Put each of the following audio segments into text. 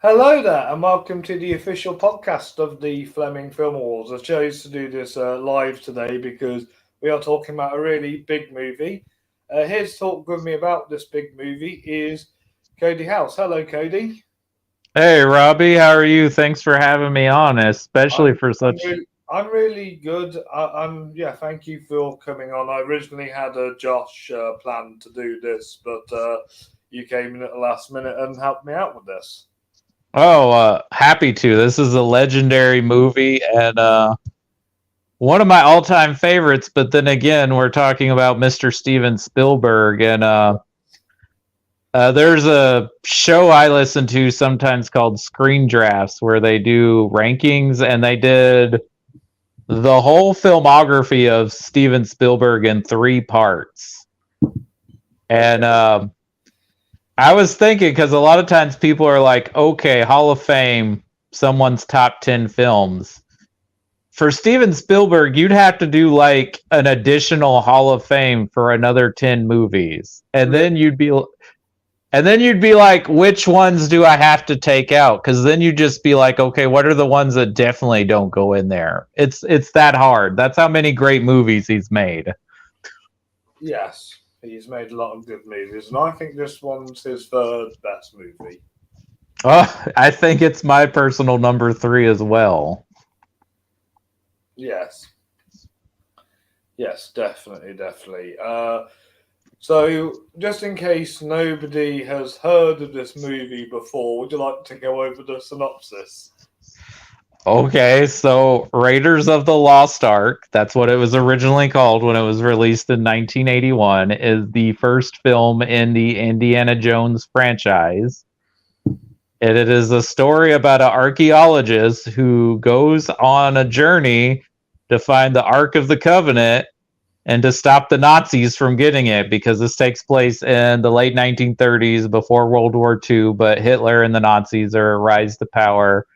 Hello there, and welcome to the official podcast of the Fleming Film Awards. I chose to do this live today because we are talking about a really big movie. Here to talk with me about this big movie is Cody House. Hello, Cody. Hey, Robbie, how are you? Thanks for having me on, especially I'm for I'm such. really I'm really good. Yeah. Thank you for coming on. I originally had a Josh plan to do this, but you came in at the last minute and helped me out with this. Happy to. This is a legendary movie and one of my all-time favorites. But then again, we're talking about Mr. Steven Spielberg, and there's a show I listen to sometimes called Screen Drafts, where they do rankings, and they did the whole filmography of Steven Spielberg in three parts. And I was thinking, because a lot of times people are like, okay, Hall of Fame, someone's top 10 films. For Steven Spielberg, you'd have to do like an additional Hall of Fame for another 10 movies. And then you'd be like, which ones do I have to take out? Because then you'd just be like, okay, what are the ones that definitely don't go in there? It's that hard. That's how many great movies he's made. Yes, he's made a lot of good movies, and I think this one's his third best movie. I think it's my personal number three as well. Yes. Yes, definitely, definitely. So, just in case nobody has heard of this movie before, would you like to go over the synopsis? Okay, so Raiders of the Lost Ark, that's what it was originally called when it was released in 1981, is the first film in the Indiana Jones franchise. And it is a story about an archaeologist who goes on a journey to find the Ark of the Covenant and to stop the Nazis from getting it, because this takes place in the late 1930s before World War II, but Hitler and the Nazis are rise to power.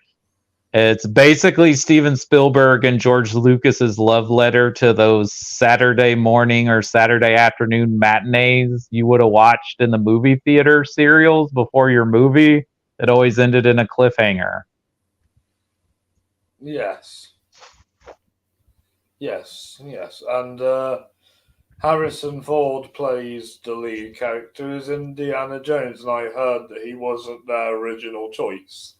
It's basically Steven Spielberg and George Lucas's love letter to those Saturday morning or Saturday afternoon matinees you would have watched in the movie theater serials before your movie. It always ended in a cliffhanger. Yes. Yes, yes. And Harrison Ford plays the lead character as Indiana Jones, and I heard that he wasn't their original choice.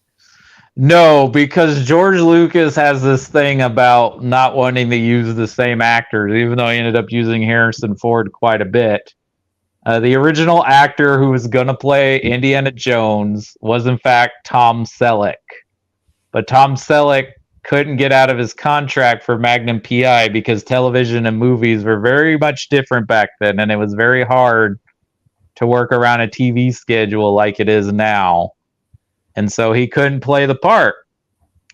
No, because George Lucas has this thing about not wanting to use the same actors, even though he ended up using Harrison Ford quite a bit. The original actor who was going to play Indiana Jones was, in fact, Tom Selleck. But Tom Selleck couldn't get out of his contract for Magnum PI because television and movies were very much different back then, and it was very hard to work around a TV schedule like it is now. And so he couldn't play the part.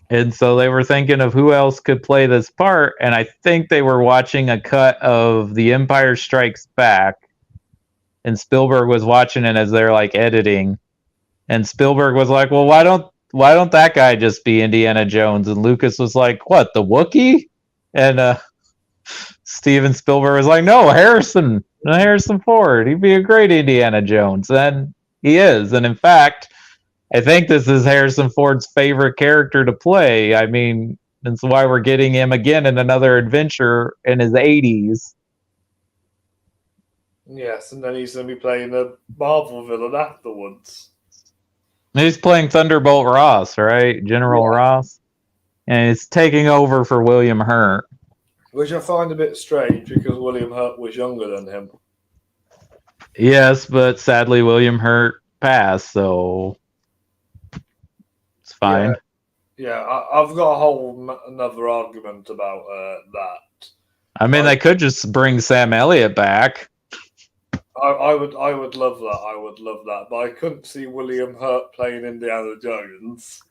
And so they were thinking of who else could play this part, and I think they were watching a cut of The Empire Strikes Back, and Spielberg was watching it as they're like editing, and Spielberg was like, "Well, why don't that guy just be Indiana Jones?" And Lucas was like, "What, the Wookiee?" And Steven Spielberg was like, "No, Harrison Ford. He'd be a great Indiana Jones." And he is. And in fact, I think this is Harrison Ford's favorite character to play. I mean, that's why we're getting him again in another adventure in his 80s. Yes, and then he's going to be playing a Marvel villain afterwards. He's playing Thunderbolt Ross, right? General Yeah. Ross. And he's taking over for William Hurt. Which I find a bit strange because William Hurt was younger than him. Yes, but sadly William Hurt passed, so it's Yeah, fine. yeah. I've got a whole another argument about that. I mean, I, they could just bring Sam Elliott back. I would love that. I would love that, but I couldn't see William Hurt playing Indiana Jones.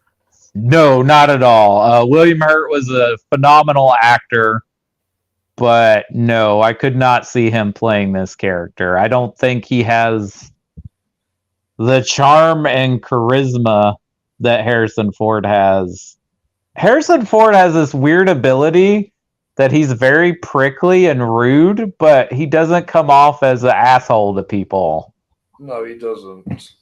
No, not at all. William Hurt was a phenomenal actor, but no, I could not see him playing this character. I don't think he has the charm and charisma that Harrison Ford has. Harrison Ford has this weird ability that he's very prickly and rude, but he doesn't come off as an asshole to people. No, he doesn't.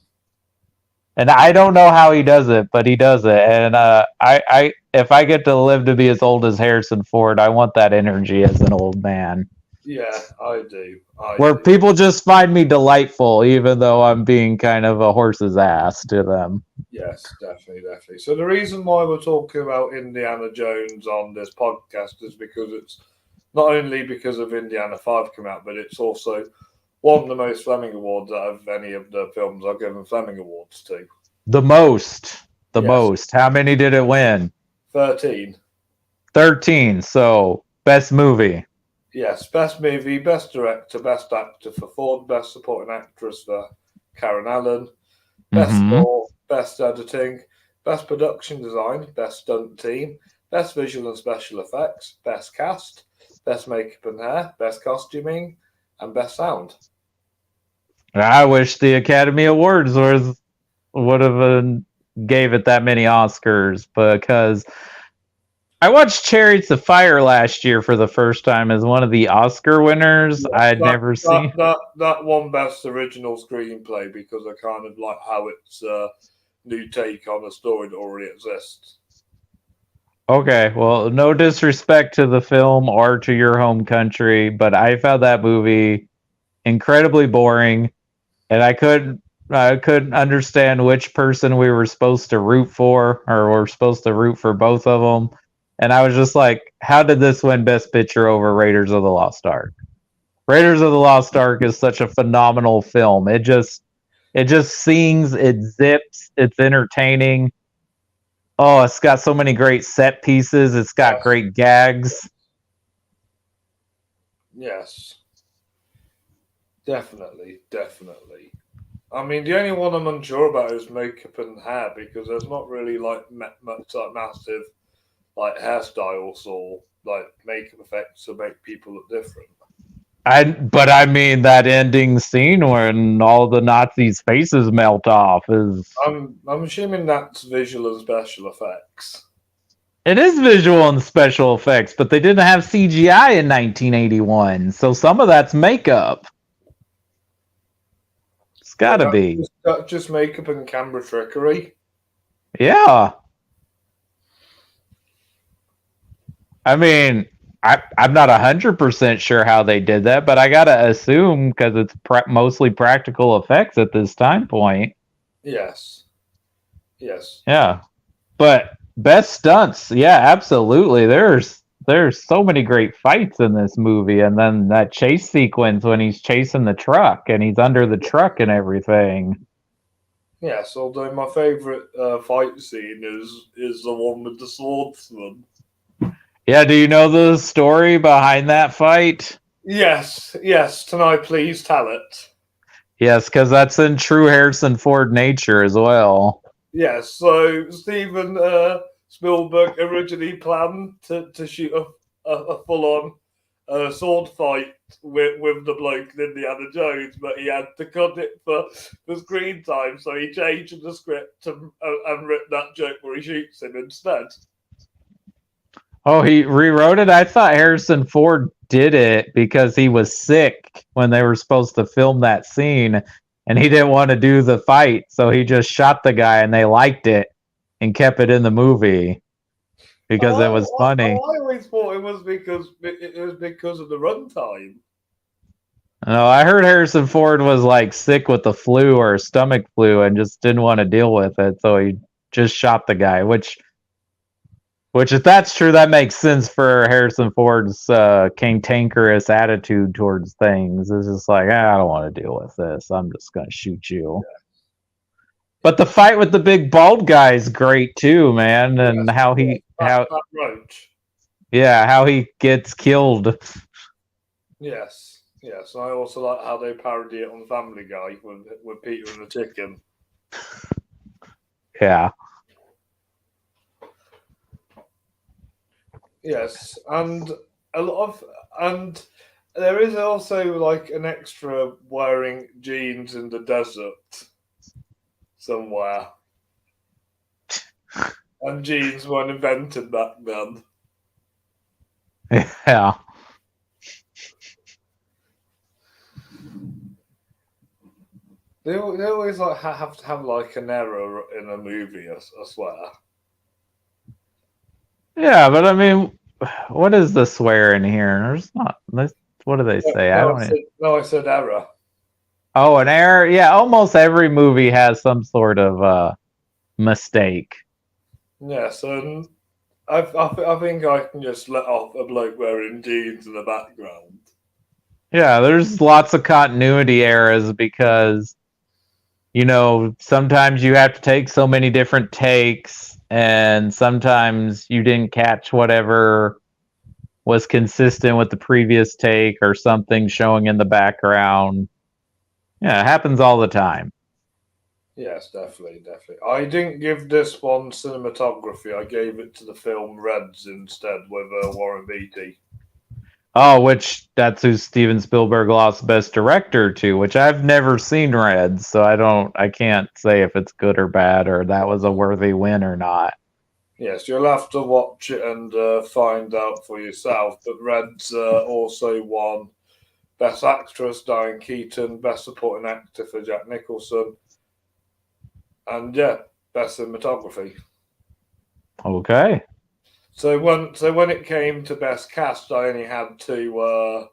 And I don't know how he does it, but he does it. And I if I get to live to be as old as Harrison Ford, I want that energy as an old man. Yeah, I do. Where people just find me delightful, even though I'm being kind of a horse's ass to them. Yes, definitely. So the reason why we're talking about Indiana Jones on this podcast is because it's not only because of Indiana 5 come out, but it's also won the most Fleming Awards out of any of the films I've given Fleming Awards to. The most. The Yes. most. How many did it win? 13. 13. So, best movie. Yes, best movie, best director, best actor for Ford, best supporting actress for Karen Allen, best score, best editing, best production design, best stunt team, best visual and special effects, best cast, best makeup and hair, best costuming, and best sound. I wish the Academy Awards would have gave it that many Oscars, because I watched Chariots of Fire last year for the first time as one of the Oscar winners. I'd never seen that won best original screenplay because I kind of like how it's a new take on a story that already exists. Okay, well, no disrespect to the film or to your home country, but I found that movie incredibly boring, and I couldn't understand which person we were supposed to root for, or we're supposed to root for both of them. And I was just like, how did this win Best Picture over Raiders of the Lost Ark? Raiders of the Lost Ark is such a phenomenal film. It just sings, it zips, it's entertaining. Oh, it's got so many great set pieces. It's got great gags. Yes. Definitely. I mean, the only one I'm unsure about is makeup and hair because there's not really like much like massive like hairstyles or like makeup effects to make people look different. But I mean that ending scene when all the Nazis' faces melt off is. I'm assuming that's visual and special effects. It is visual and special effects, but they didn't have CGI in 1981, so some of that's makeup. It's gotta be. That's just makeup and camera trickery. Yeah. I mean, I'm not 100% sure how they did that, but I gotta assume because it's mostly practical effects at this time point. Yes. Yeah, but best stunts, yeah, absolutely. There's so many great fights in this movie, and then that chase sequence when he's chasing the truck and he's under the truck and everything. Yes, although my favourite fight scene is the one with the swordsman. Yeah, do you know the story behind that fight? Yes. Can I please tell it? Yes, because that's in true Harrison Ford nature as well. Yes, so Steven Spielberg originally planned to shoot a full-on sword fight with the bloke in Indiana Jones, but he had to cut it for screen time, so he changed the script and written that joke where he shoots him instead. Oh, he rewrote it? I thought Harrison Ford did it because he was sick when they were supposed to film that scene, and he didn't want to do the fight, so he just shot the guy, and they liked it and kept it in the movie because it was funny. I always thought it was because of the runtime. No, I heard Harrison Ford was like sick with the flu or stomach flu and just didn't want to deal with it, so he just shot the guy, which if that's true, that makes sense for Harrison Ford's cantankerous attitude towards things. It's just like, I don't want to deal with this. I'm just going to shoot you. Yeah. But the fight with the big bald guy is great too, man. And how he gets killed. Yes. I also like how they parody it on Family Guy with Peter and the chicken. Yeah. Yes, and there is also like an extra wearing jeans in the desert somewhere, and jeans weren't invented back then. Yeah. They always like have to have like an error in a movie. I swear. Yeah, but I mean, what is the swear in here? There's not. What do they say? I No, don't. I said error. Oh, an error. Yeah, almost every movie has some sort of mistake. Yeah, so I think I can just let off a bloke wearing jeans in the background. Yeah, there's lots of continuity errors because sometimes you have to take so many different takes, and sometimes you didn't catch whatever was consistent with the previous take or something showing in the background. Yeah, it happens all the time. Yes, definitely. I didn't give this one cinematography. I gave it to the film Reds instead with Warren Beatty. Oh, that's who Steven Spielberg lost Best Director to, which I've never seen Reds, so I can't say if it's good or bad or that was a worthy win or not. Yes, you'll have to watch it and find out for yourself. But Reds also won Best Actress, Diane Keaton, Best Supporting Actor for Jack Nicholson, and Best Cinematography. Okay. So when it came to Best Cast, I only had two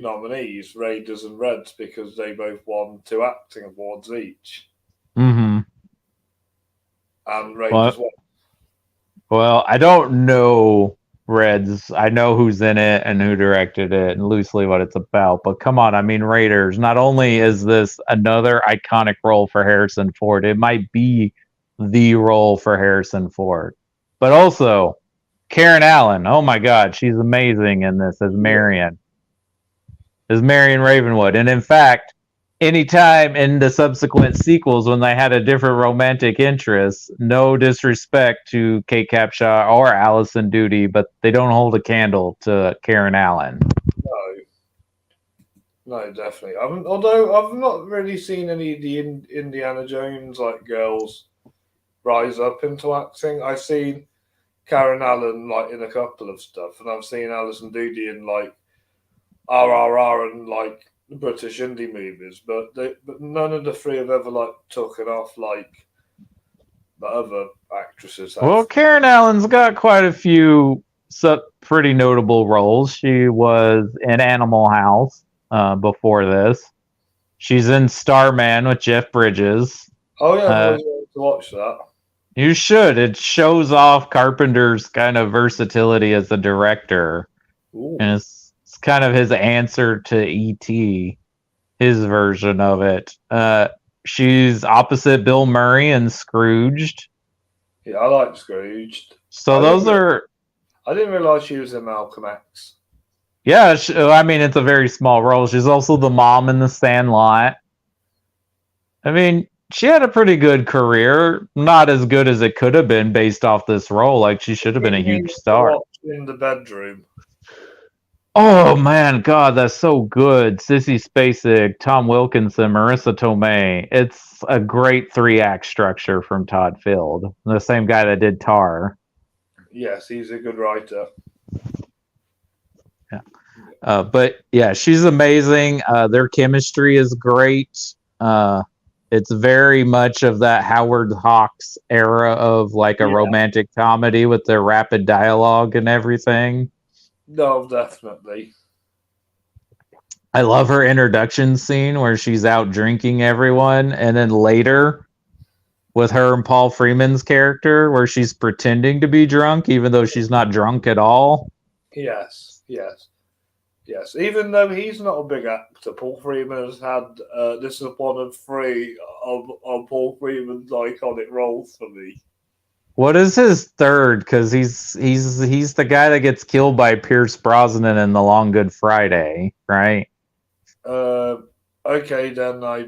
nominees, Raiders and Reds, because they both won 2 acting awards each. Mm-hmm. And Raiders won. Well, I don't know Reds. I know who's in it and who directed it and loosely what it's about. But come on, I mean, Raiders, not only is this another iconic role for Harrison Ford, it might be the role for Harrison Ford. But also, Karen Allen, oh my God, she's amazing in this as Marion. As Marion Ravenwood. And in fact, anytime in the subsequent sequels when they had a different romantic interest, no disrespect to Kate Capshaw or Allison Doody, but they don't hold a candle to Karen Allen. No, definitely. Although I've not really seen any of the Indiana Jones like girls rise up into acting. I've seen Karen Allen like in a couple of stuff, and I've seen Alison Doody in like RRR and like British indie movies, but none of the three have ever like taken off like the other actresses have. Well, Karen Allen's got quite a few pretty notable roles. She was in Animal House before this. She's in Starman with Jeff Bridges. Oh yeah, I've always wanted to watch that. You should. It shows off Carpenter's kind of versatility as a director. Ooh. And it's kind of his answer to E.T., his version of it. She's opposite Bill Murray in Scrooged. Yeah, I like Scrooged. So those are... I didn't realize she was in Malcolm X. Yeah, I mean, it's a very small role. She's also the mom in The Sandlot. I mean, she had a pretty good career. Not as good as it could have been based off this role. Like, she should have been a huge star. In the bedroom. Oh, man, God, that's so good. Sissy Spacek, Tom Wilkinson, Marissa Tomei. It's a great 3-act structure from Todd Field, the same guy that did Tar. Yes, he's a good writer. Yeah. But yeah, she's amazing. Their chemistry is great. It's very much of that Howard Hawks era of like a romantic comedy with their rapid dialogue and everything. No, definitely. I love her introduction scene where she's out drinking everyone, and then later with her and Paul Freeman's character where she's pretending to be drunk even though she's not drunk at all. Yes. Even though he's not a big actor, Paul Freeman has had this is one of 3 of Paul Freeman's iconic roles for me. What is his third? Because he's the guy that gets killed by Pierce Brosnan in The Long Good Friday, right? Okay, then I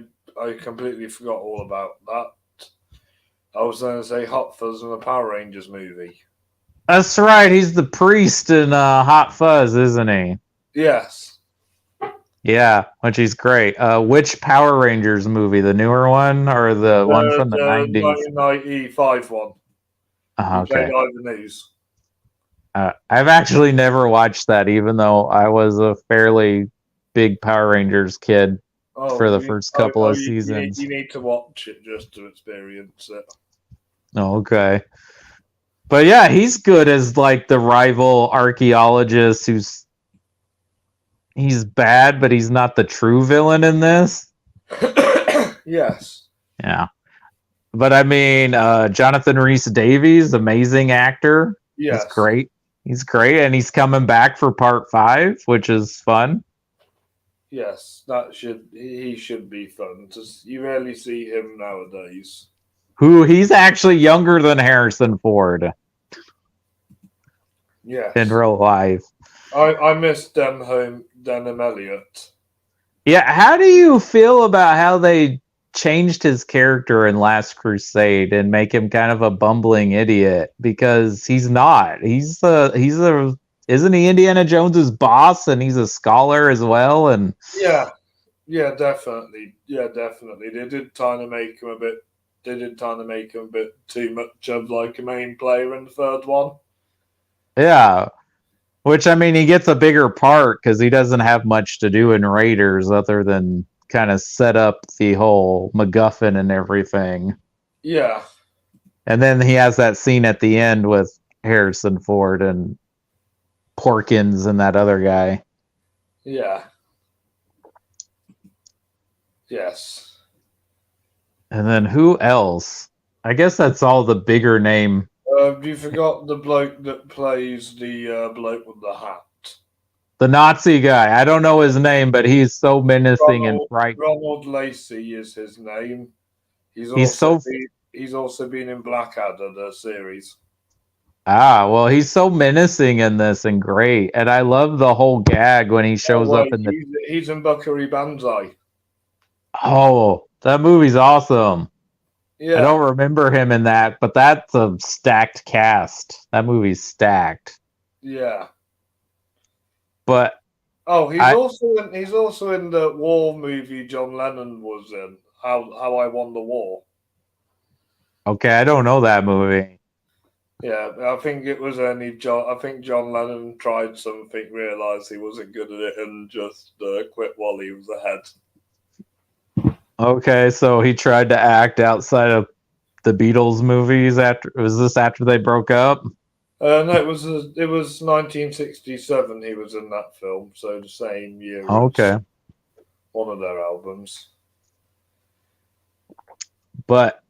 completely forgot all about that. I was going to say Hot Fuzz in the Power Rangers movie. That's right. He's the priest in Hot Fuzz, isn't he? Yes. Yeah, which is great. Which Power Rangers movie? The newer one or the one from the 90s? 1995 one. Okay. News. I've actually never watched that, even though I was a fairly big Power Rangers kid. for the first couple of seasons. You need to watch it just to experience it. Oh, okay. But yeah, he's good as like the rival archaeologist he's bad, but he's not the true villain in this. Yes. Yeah. But I mean, Jonathan Rhys-Davies, amazing actor. Yes. He's great. He's great, and he's coming back for part 5, which is fun. Yes, he should be fun. You rarely see him nowadays. He's actually younger than Harrison Ford. Yes. In real life. I miss Denham Elliott. Yeah, how do you feel about how they changed his character in Last Crusade and make him kind of a bumbling idiot? Because he's not. Isn't he Indiana Jones's boss, and he's a scholar as well? And yeah, definitely. Yeah, definitely. They did kind of make him a bit too much of like a main player in the third one. Yeah. Which, I mean, he gets a bigger part because he doesn't have much to do in Raiders other than kind of set up the whole MacGuffin and everything. Yeah. And then he has that scene at the end with Harrison Ford and Porkins and that other guy. Yeah. Yes. And then who else? I guess that's all the bigger name. You forgot the bloke that plays the bloke with the hat. The Nazi guy. I don't know his name, but he's so menacing and frightening. Ronald Lacey is his name. He's also been in Blackadder, the series. Ah, well, he's so menacing in this and great. And I love the whole gag when he shows up in the... He's in Buckaroo Banzai. Oh, that movie's awesome. Yeah. I don't remember him in that, but that's a stacked cast. That movie's stacked. Yeah. But he's also in the war movie John Lennon was in, How I Won the War. Okay, I don't know that movie. Yeah, I think it was only John. I think John Lennon tried something, realized he wasn't good at it, and just quit while he was ahead. Okay, so he tried to act outside of the Beatles movies after they broke up? No, it was 1967 he was in that film, so the same year as one of their albums. But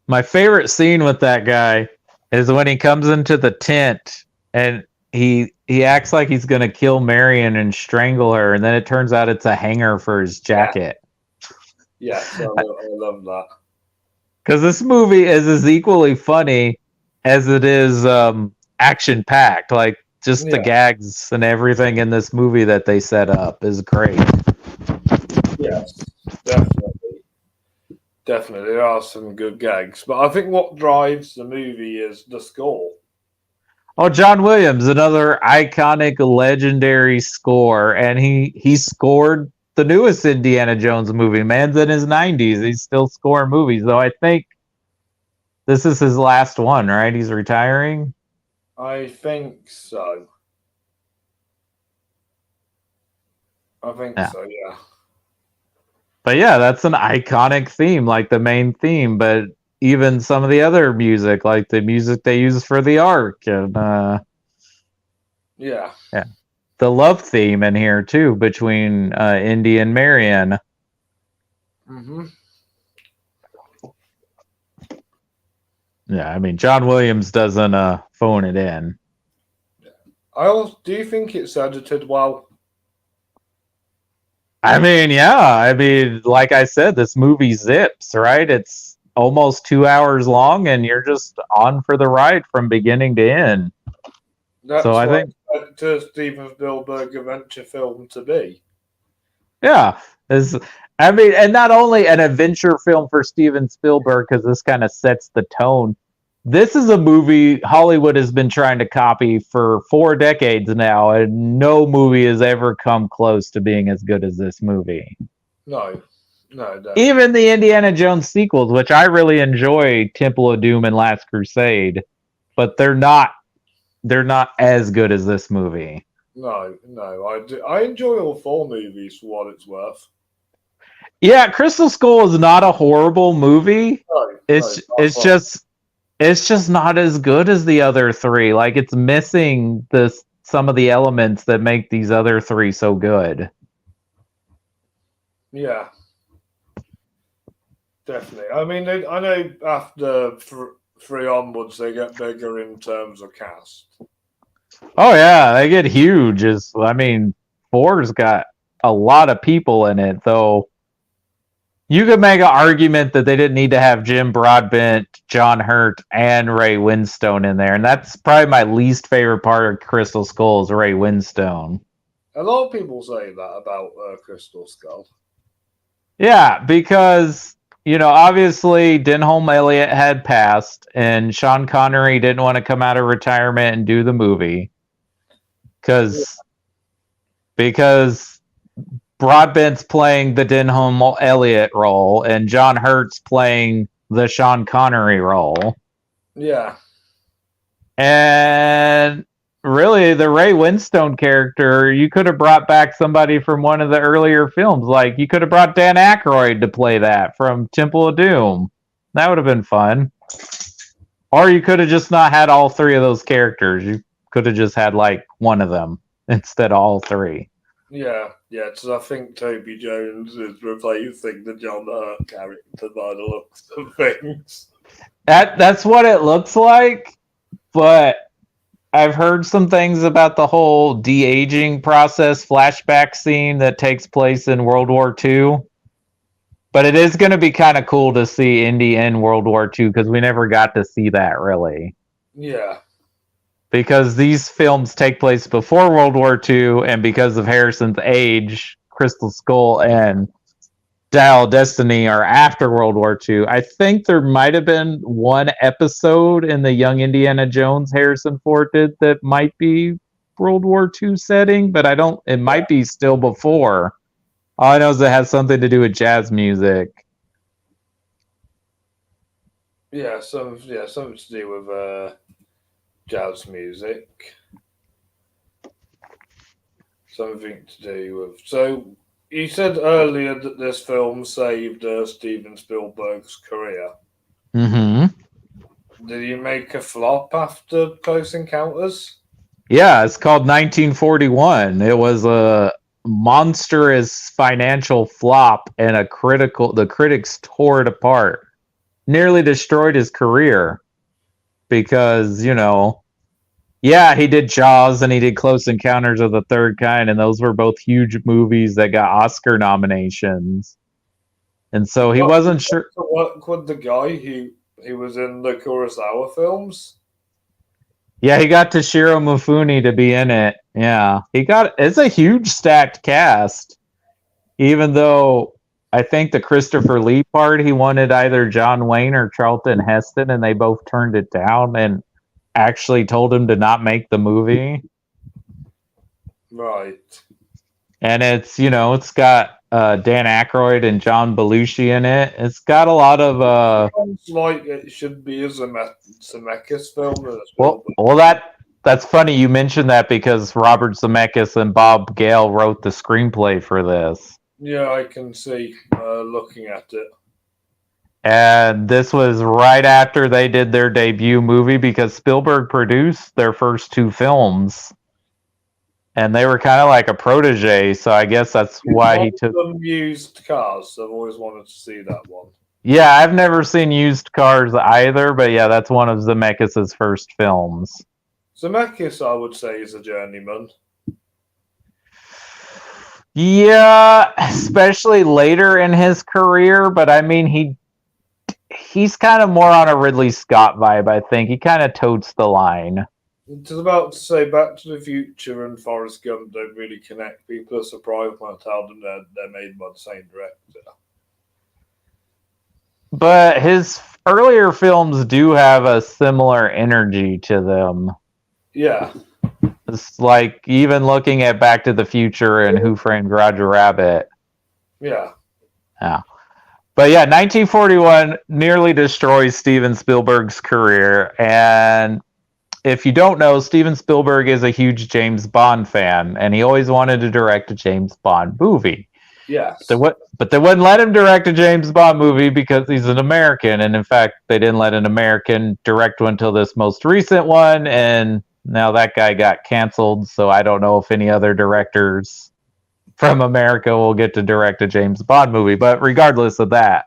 my favorite scene with that guy is when he comes into the tent and he acts like he's going to kill Marion and strangle her, and then it turns out it's a hanger for his jacket. Yeah, so I love that. Because this movie is as equally funny as it is action-packed. Like, just the gags and everything in this movie that they set up is great. Yes, definitely. Definitely, there are some good gags. But I think what drives the movie is the score. Oh, John Williams, another iconic, legendary score. And he scored the newest Indiana Jones movie. Man's in his 90s. He's still scoring movies, though I think this is his last one, right? He's retiring? I think so. Yeah. But yeah, that's an iconic theme, like the main theme, but even some of the other music, like the music they use for the Ark and yeah. The love theme in here too between Indy and Marion. Mm-hmm. Yeah, I mean John Williams doesn't phone it in. Do you think it's edited well? I mean, yeah. I mean, like I said, this movie zips, right? It's almost 2 hours long, and you're just on for the ride from beginning to end. That's so I think to Steven Spielberg adventure film to be. Yeah, I mean, and not only an adventure film for Steven Spielberg, because this kind of sets the tone. This is a movie Hollywood has been trying to copy for 4 decades now, and no movie has ever come close to being as good as this movie. No, definitely. Even the Indiana Jones sequels, which I really enjoy, Temple of Doom and Last Crusade, but they're not as good as this movie. No, I enjoy all 4 movies for what it's worth. Yeah, Crystal Skull is not a horrible movie. It's just not as good as the other three. Like it's missing some of the elements that make these other three so good. Yeah, definitely. I mean, I know after three onwards, they get bigger in terms of cast. Oh yeah, they get huge. I mean, four's got a lot of people in it, though. You could make an argument that they didn't need to have Jim Broadbent, John Hurt, and Ray Winstone in there, and that's probably my least favorite part of Crystal Skull is Ray Winstone. A lot of people say that about Crystal Skull. Yeah, because obviously Denholm Elliott had passed, and Sean Connery didn't want to come out of retirement and do the movie because Broadbent's playing the Denholm Elliott role, and John Hurt's playing the Sean Connery role. Yeah. And really, the Ray Winstone character, you could have brought back somebody from one of the earlier films. Like, you could have brought Dan Aykroyd to play that from Temple of Doom. That would have been fun. Or you could have just not had all three of those characters. You could have just had, like, one of them instead of all three. Yeah, because I think Toby Jones is replacing the John Hurt character by the looks of things. That's what it looks like, but I've heard some things about the whole de-aging process flashback scene that takes place in World War II. But it is going to be kind of cool to see Indy in World War II because we never got to see that, really. Yeah. Because these films take place before World War II, and because of Harrison's age, Crystal Skull and Dial of Destiny are after World War II. I think there might have been one episode in the Young Indiana Jones Harrison Ford did that might be World War II setting, but it might be still before. All I know is it has something to do with jazz music. Yeah, something to do with jazz music. Something to do with. So you said earlier that this film saved Steven Spielberg's career. Mm-hmm. Did he make a flop after Close Encounters? Yeah, it's called 1941. It was a monstrous financial flop, and the critics tore it apart. Nearly destroyed his career. Because, he did Jaws and he did Close Encounters of the Third Kind, and those were both huge movies that got Oscar nominations. And so he wasn't sure to work with the guy who was in the Kurosawa films. Yeah, he got Toshiro Mifune to be in it. Yeah, it's a huge stacked cast. Even though I think the Christopher Lee part, he wanted either John Wayne or Charlton Heston, and they both turned it down and actually told him to not make the movie. Right. And it's got Dan Aykroyd and John Belushi in it. It's got a lot of it sounds like it should be a Zemeckis film. Well, that's funny you mentioned that because Robert Zemeckis and Bob Gale wrote the screenplay for this. Yeah, I can see looking at it. And this was right after they did their debut movie because Spielberg produced their first two films. And they were kind of like a protege, so I guess that's why he took them. Used Cars. I've always wanted to see that one. Yeah, I've never seen Used Cars either, but yeah, that's one of Zemeckis' first films. Zemeckis, I would say, is a journeyman. Yeah, especially later in his career, but I mean, he's kind of more on a Ridley Scott vibe, I think. He kind of totes the line. I was about to say Back to the Future and Forrest Gump don't really connect. People are surprised when I tell them they're made by the same director. But his earlier films do have a similar energy to them. Yeah. It's like even looking at Back to the Future and Who Framed Roger Rabbit. Yeah. Yeah. But yeah, 1941 nearly destroys Steven Spielberg's career. And if you don't know, Steven Spielberg is a huge James Bond fan, and he always wanted to direct a James Bond movie. Yes. But they wouldn't let him direct a James Bond movie because he's an American, and in fact, they didn't let an American direct one until this most recent one, and now that guy got canceled. So I don't know if any other directors from America will get to direct a James Bond movie. But regardless of that,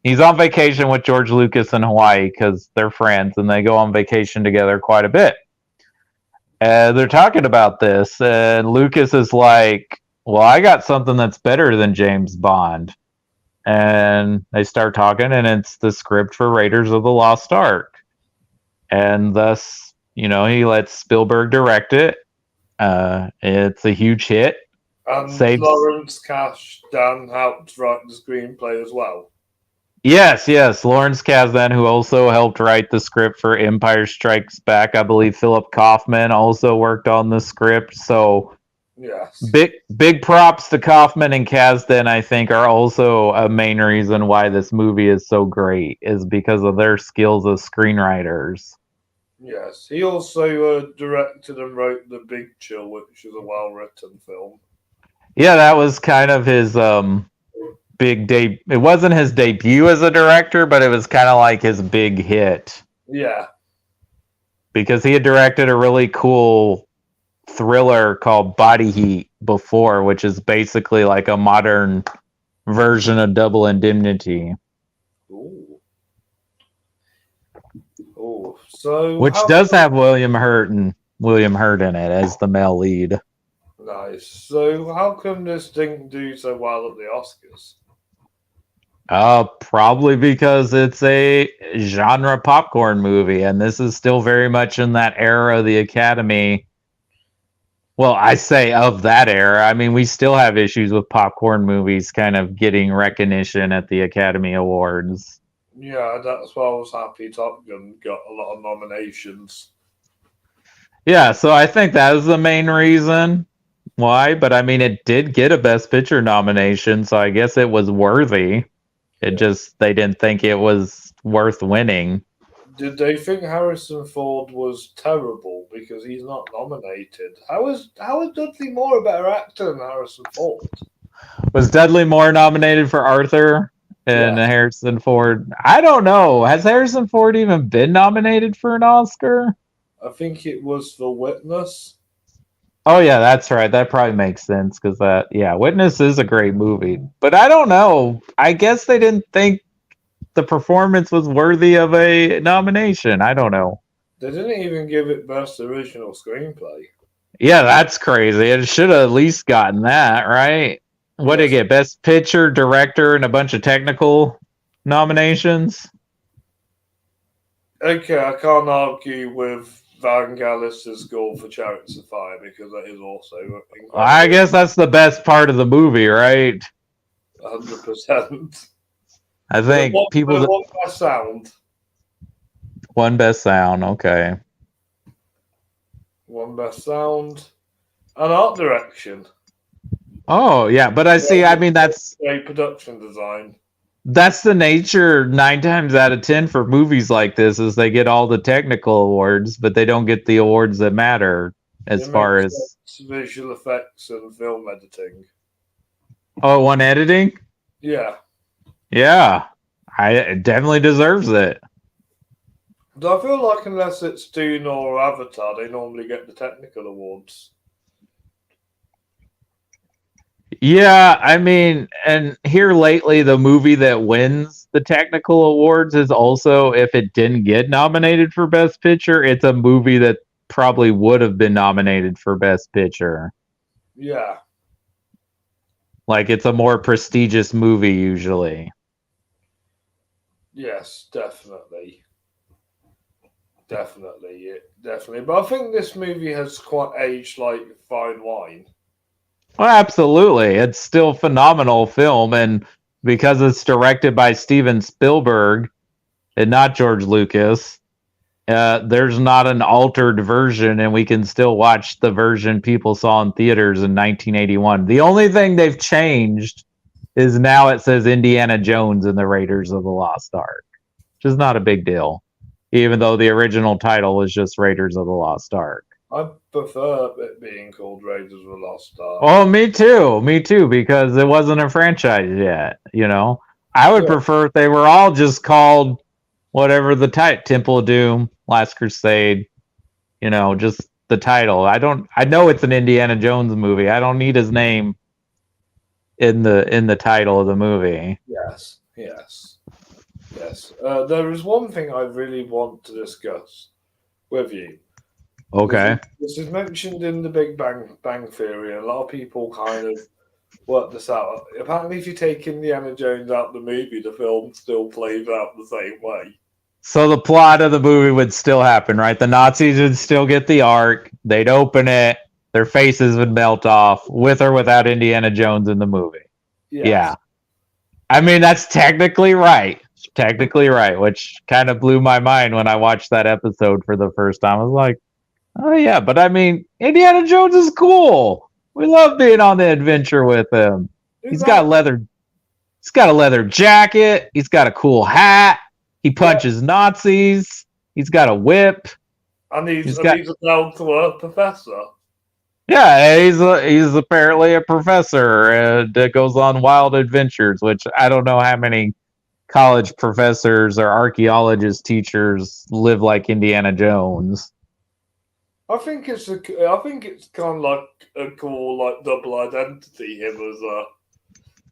he's on vacation with George Lucas in Hawaii because they're friends and they go on vacation together quite a bit. And they're talking about this, and Lucas is like, well, I got something that's better than James Bond. And they start talking, and it's the script for Raiders of the Lost Ark. And thus, he lets Spielberg direct it. It's a huge hit. And Lawrence Kasdan helped write the screenplay as well. Yes. Lawrence Kasdan, who also helped write the script for Empire Strikes Back. I believe Philip Kaufman also worked on the script. So yes, big props to Kaufman and Kasdan, I think, are also a main reason why this movie is so great, is because of their skills as screenwriters. Yes, he also directed and wrote The Big Chill, which is a well-written film. Yeah, that was kind of his it wasn't his debut as a director, but it was kind of like his big hit. Yeah. Because he had directed a really cool thriller called Body Heat before, which is basically like a modern version of Double Indemnity. Ooh. So which does have William Hurt in it as the male lead. Nice. So how come this didn't do so well at the Oscars? Probably because it's a genre popcorn movie, and this is still very much in that era of the Academy. Well, I say of that era. I mean, we still have issues with popcorn movies kind of getting recognition at the Academy Awards. Yeah, that's why I was happy Top Gun got a lot of nominations. Yeah, so I think that was the main reason why, but I mean, it did get a Best Picture nomination, so I guess it was worthy. They didn't think it was worth winning. Did they think Harrison Ford was terrible because he's not nominated? How is Dudley Moore a better actor than Harrison Ford? Was Dudley Moore nominated for Arthur and Harrison Ford? I don't know. Has Harrison Ford even been nominated for an Oscar? I think it was for Witness. Oh, yeah, that's right. That probably makes sense because Witness is a great movie. But I don't know. I guess they didn't think the performance was worthy of a nomination. I don't know. They didn't even give it Best Original Screenplay. Yeah, that's crazy. It should have at least gotten that, right? What did it get? Best Picture, Director, and a bunch of technical nominations? Okay, I can't argue with Vangelis's goal for Chariots of Fire because that is also incredible. I guess that's the best part of the movie, right? 100%. I think one best sound. One best sound, okay. One best sound. And art direction. Oh, yeah, but that's a production design. That's the nature 9 times out of 10 for movies like this, is they get all the technical awards, but they don't get the awards that matter as far as visual effects and film editing. Oh, one editing? Yeah. Yeah. It definitely deserves it. I feel like unless it's Dune or Avatar, they normally get the technical awards. Yeah, I mean, and here lately, the movie that wins the technical awards is also, if it didn't get nominated for Best Picture, it's a movie that probably would have been nominated for Best Picture. Yeah. Like, it's a more prestigious movie usually. Yes, definitely. Definitely. But I think this movie has quite aged like fine wine. Well, absolutely. It's still a phenomenal film, and because it's directed by Steven Spielberg and not George Lucas, there's not an altered version, and we can still watch the version people saw in theaters in 1981. The only thing they've changed is now it says Indiana Jones in the Raiders of the Lost Ark, which is not a big deal, even though the original title was just Raiders of the Lost Ark. I prefer it being called Raiders of the Lost Ark. Oh, me too, because it wasn't a franchise yet. I would Yeah. prefer if they were all just called whatever the Temple of Doom, Last Crusade. Just the title. I know it's an Indiana Jones movie. I don't need his name in the title of the movie. Yes. There is one thing I really want to discuss with you. Okay. This is mentioned in the Big Bang Theory, and a lot of people kind of work this out. Apparently, if you take Indiana Jones out of the movie, the film still plays out the same way. So the plot of the movie would still happen, right? The Nazis would still get the Ark. They'd open it. Their faces would melt off, with or without Indiana Jones in the movie. Yes. Yeah. I mean, that's technically right. Which kind of blew my mind when I watched that episode for the first time. I was like, oh, yeah, but I mean, Indiana Jones is cool. We love being on the adventure with him. He's got a leather jacket. He's got a cool hat. He punches Nazis. He's got a whip. And he's a down-to-earth professor. Yeah, he's apparently a professor that goes on wild adventures, which I don't know how many college professors or archaeologist teachers live like Indiana Jones. I think it's kind of like a cool double identity. Him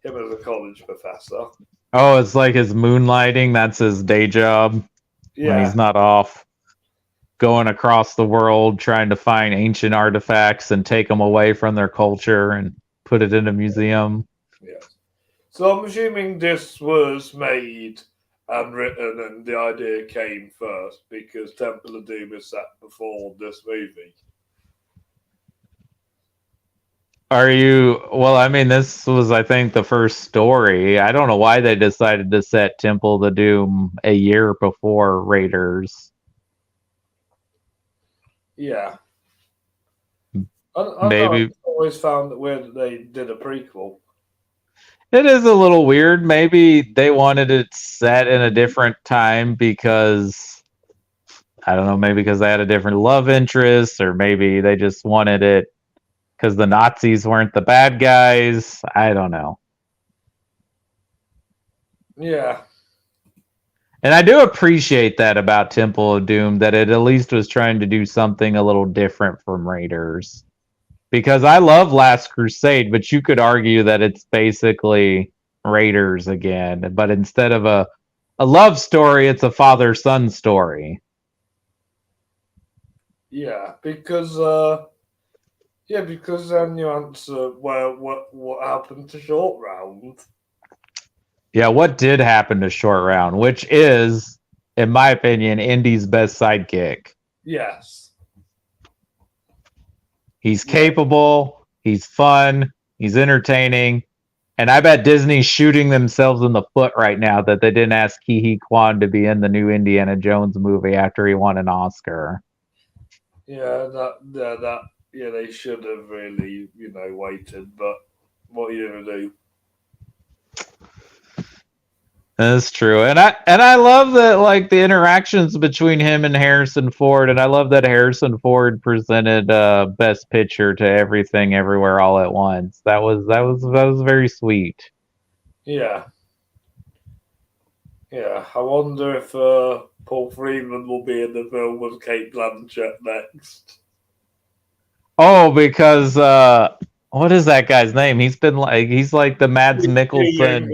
as a college professor. Oh, it's like his moonlighting. That's his day job when he's not off going across the world trying to find ancient artifacts and take them away from their culture and put it in a museum. Yes. So I'm assuming this was made and written and the idea came first because Temple of Doom is set before this movie. Well, I mean, this was, I think, the first story. I don't know why they decided to set Temple of Doom a year before Raiders. Yeah. Maybe. I've always found it weird that they did a prequel. It is a little weird. Maybe they wanted it set in a different time because, I don't know, maybe because they had a different love interest, or maybe they just wanted it because the Nazis weren't the bad guys. I don't know. Yeah. And I do appreciate that about Temple of Doom, that it at least was trying to do something a little different from Raiders. Because I love Last Crusade, but you could argue that it's basically Raiders again. But instead of a love story, it's a father-son story. Yeah, because then you answer what happened to Short Round. Yeah, what did happen to Short Round, which is, in my opinion, Indy's best sidekick. Yes. He's capable, he's fun, he's entertaining, and I bet Disney's shooting themselves in the foot right now that they didn't ask Ke Huy Quan to be in the new Indiana Jones movie after he won an Oscar. Yeah, they should have really, waited, but what are you gonna do? That's true, and I love that, like, the interactions between him and Harrison Ford, and I love that Harrison Ford presented Best Picture to Everything Everywhere All at Once. That was very sweet. Yeah. I wonder if Paul Freeman will be in the film with Cate Blanchett next. Oh, because what is that guy's name? He's like the Mads Mikkelsen.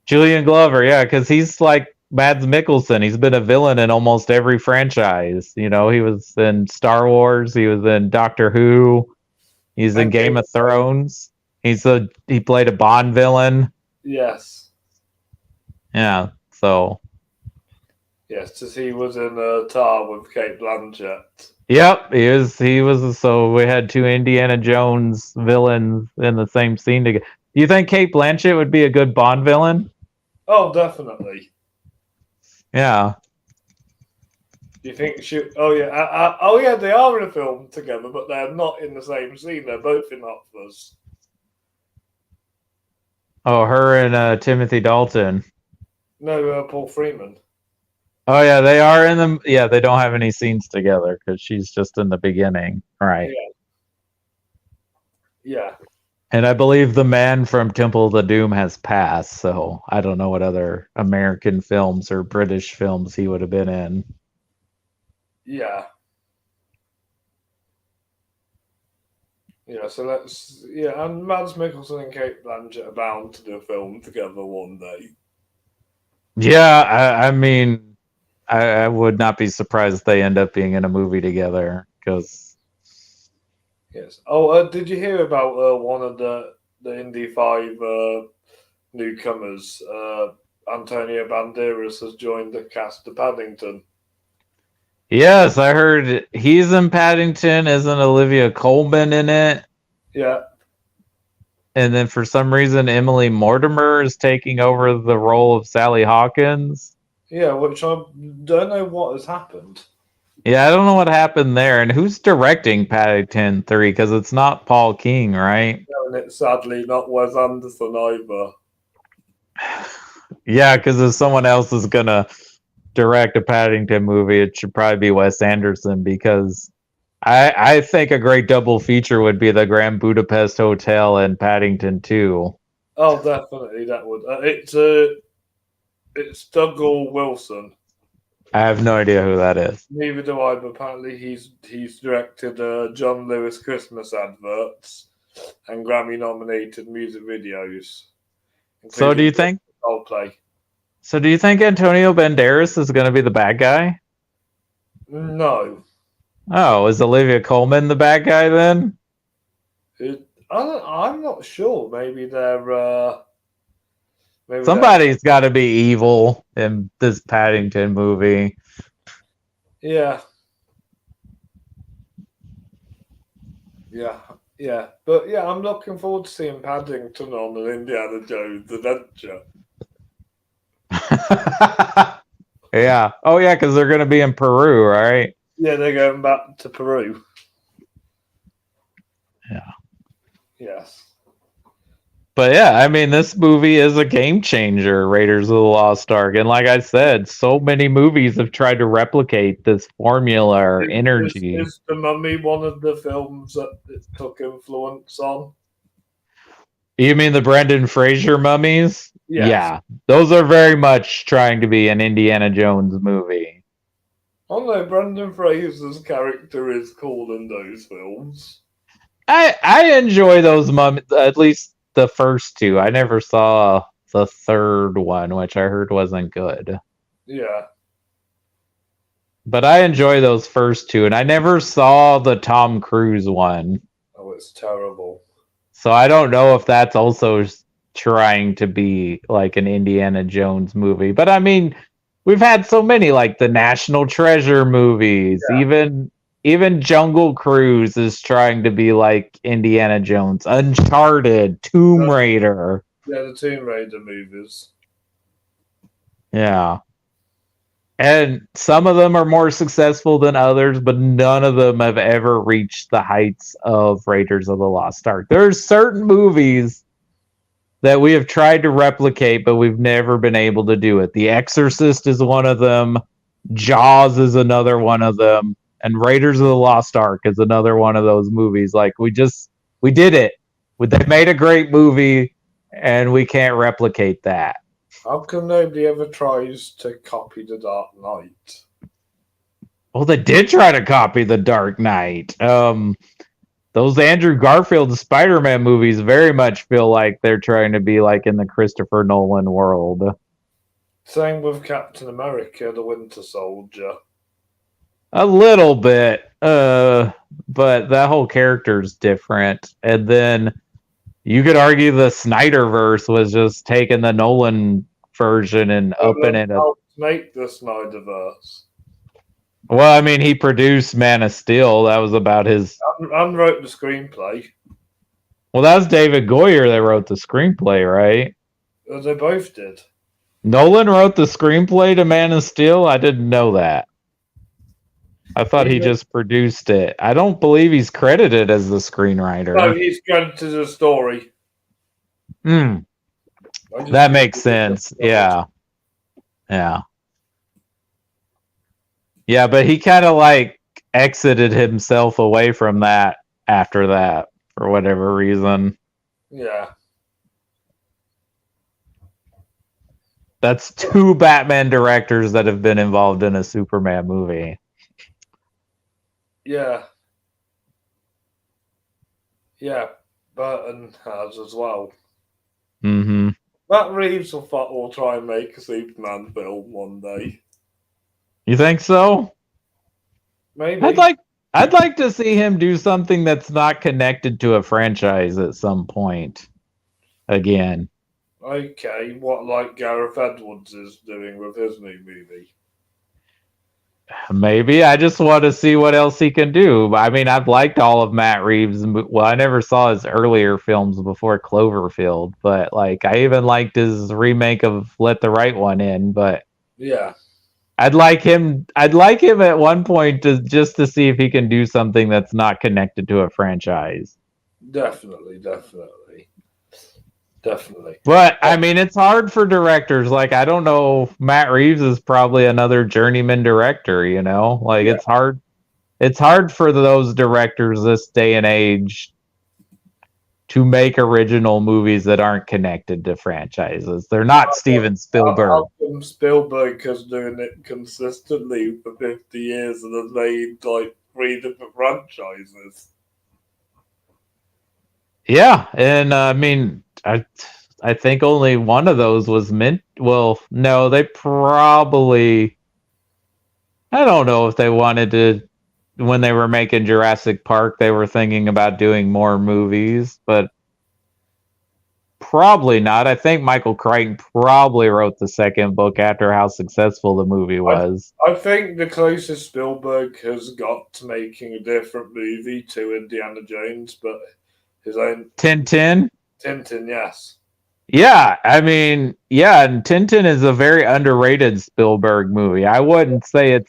Julian Glover, yeah, because he's like Mads Mikkelsen. He's been a villain in almost every franchise. He was in Star Wars. He was in Doctor Who. He's in Game of Thrones. He played a Bond villain. Yes. Yeah. So. Yes, because he was in Tar with Cate Blanchett. Yep, he was. So we had two Indiana Jones villains in the same scene together. Do you think Cate Blanchett would be a good Bond villain? Oh, definitely. Yeah. Do you think she? Oh yeah, they are in a film together, but they're not in the same scene. They're both in Oxford. Oh, her and Timothy Dalton. No, Paul Freeman. Oh yeah, they are in them. Yeah, they don't have any scenes together because she's just in the beginning, right? Yeah. And I believe the man from Temple of the Doom has passed, so I don't know what other American films or British films he would have been in. Yeah. Yeah, so and Mads Mikkelsen and Kate Blanchett are bound to do a film together one day. Yeah, I mean, I would not be surprised if they end up being in a movie together because. Yes. Oh, did you hear about one of the Indy 5 newcomers? Antonio Banderas has joined the cast of Paddington. Yes, I heard he's in Paddington. Isn't Olivia Colman in it? Yeah. And then for some reason, Emily Mortimer is taking over the role of Sally Hawkins. Yeah, which I don't know what has happened. Yeah, I don't know what happened there. And who's directing Paddington 3? Because it's not Paul King, right? And it's sadly not Wes Anderson either. Yeah, because if someone else is going to direct a Paddington movie, it should probably be Wes Anderson because I think a great double feature would be the Grand Budapest Hotel and Paddington 2. Oh, definitely that would. It's Dougall Wilson. I have no idea who that is. Neither do I, but apparently he's directed John Lewis Christmas adverts and Grammy-nominated music videos. So do you think? Coldplay. So do you think Antonio Banderas is going to be the bad guy? No. Oh, is Olivia Colman the bad guy then? I'm not sure. Maybe they're. Somebody's got to be evil in this Paddington movie. Yeah. Yeah. But yeah, I'm looking forward to seeing Paddington on an Indiana Jones adventure. Yeah. Oh, yeah, because they're going to be in Peru, right? Yeah, they're going back to Peru. Yeah. Yes. But yeah, I mean, this movie is a game changer, Raiders of the Lost Ark. And like I said, so many movies have tried to replicate this formula or energy. Is The Mummy one of the films that it took influence on? You mean the Brendan Fraser mummies? Yes. Yeah. Those are very much trying to be an Indiana Jones movie. Although Brendan Fraser's character is cool in those films. I enjoy those mummies, at least the first two. I never saw the third one, which I heard wasn't good. Yeah. But I enjoy those first two, and I never saw the Tom Cruise one. Oh, it's terrible. So I don't know if that's also trying to be like an Indiana Jones movie. But I mean, we've had so many, like the National Treasure movies. Yeah. Even Jungle Cruise is trying to be like Indiana Jones. Uncharted, Tomb Raider. Yeah, the Tomb Raider movies. Yeah. And some of them are more successful than others, but none of them have ever reached the heights of Raiders of the Lost Ark. There's certain movies that we have tried to replicate, but we've never been able to do it. The Exorcist is one of them. Jaws is another one of them. And Raiders of the Lost Ark is another one of those movies. Like, we did it. They made a great movie, and we can't replicate that. How come nobody ever tries to copy The Dark Knight? Well, they did try to copy The Dark Knight. Those Andrew Garfield Spider-Man movies very much feel like they're trying to be like in the Christopher Nolan world. Same with Captain America, the Winter Soldier. A little bit, but that whole character's different. And then you could argue the Snyderverse was just taking the Nolan version and upping it up. Make the Snyderverse. Well, I mean, he produced Man of Steel. That was about his. And wrote the screenplay. Well, that was David Goyer that wrote the screenplay, right? They both did. Nolan wrote the screenplay to Man of Steel? I didn't know that. I thought he just produced it. I don't believe he's credited as the screenwriter. No, he's credited the story. That makes sense. Yeah. Yeah. Yeah, but he kind of like exited himself away from that after that for whatever reason. Yeah. That's two Batman directors that have been involved in a Superman movie. Yeah. Yeah. Burton has as well. Mm-hmm. Matt Reeves will try and make a Superman film one day. You think so? Maybe. I'd like to see him do something that's not connected to a franchise at some point again. Okay, what like Gareth Edwards is doing with his new movie. Maybe I just want to see what else he can do. I mean, I've liked all of Matt Reeves. Well, I never saw his earlier films before Cloverfield, but like I even liked his remake of Let the Right One In. But Yeah, I'd like him. I'd like him at one point to just to see if he can do something that's not connected to a franchise. definitely. But I mean, it's hard for directors. Like, I don't know. Matt Reeves is probably another journeyman director. You know, like Yeah. it's hard. It's hard for those directors this day and age to make original movies that aren't connected to franchises. They're not Steven Spielberg. How come Spielberg is doing it consistently for 50 years and has made like 3 different franchises? Yeah, and I mean, I think only one of those was meant. Well, no, they probably. I don't know if they wanted to. When they were making Jurassic Park, they were thinking about doing more movies, but probably not. I think Michael Crichton probably wrote the second book after how successful the movie was. I think the closest Spielberg has got to making a different movie to Indiana Jones, but his own Tintin? Tintin, yes. Yeah, I mean, yeah, and Tintin is a very underrated Spielberg movie. I wouldn't say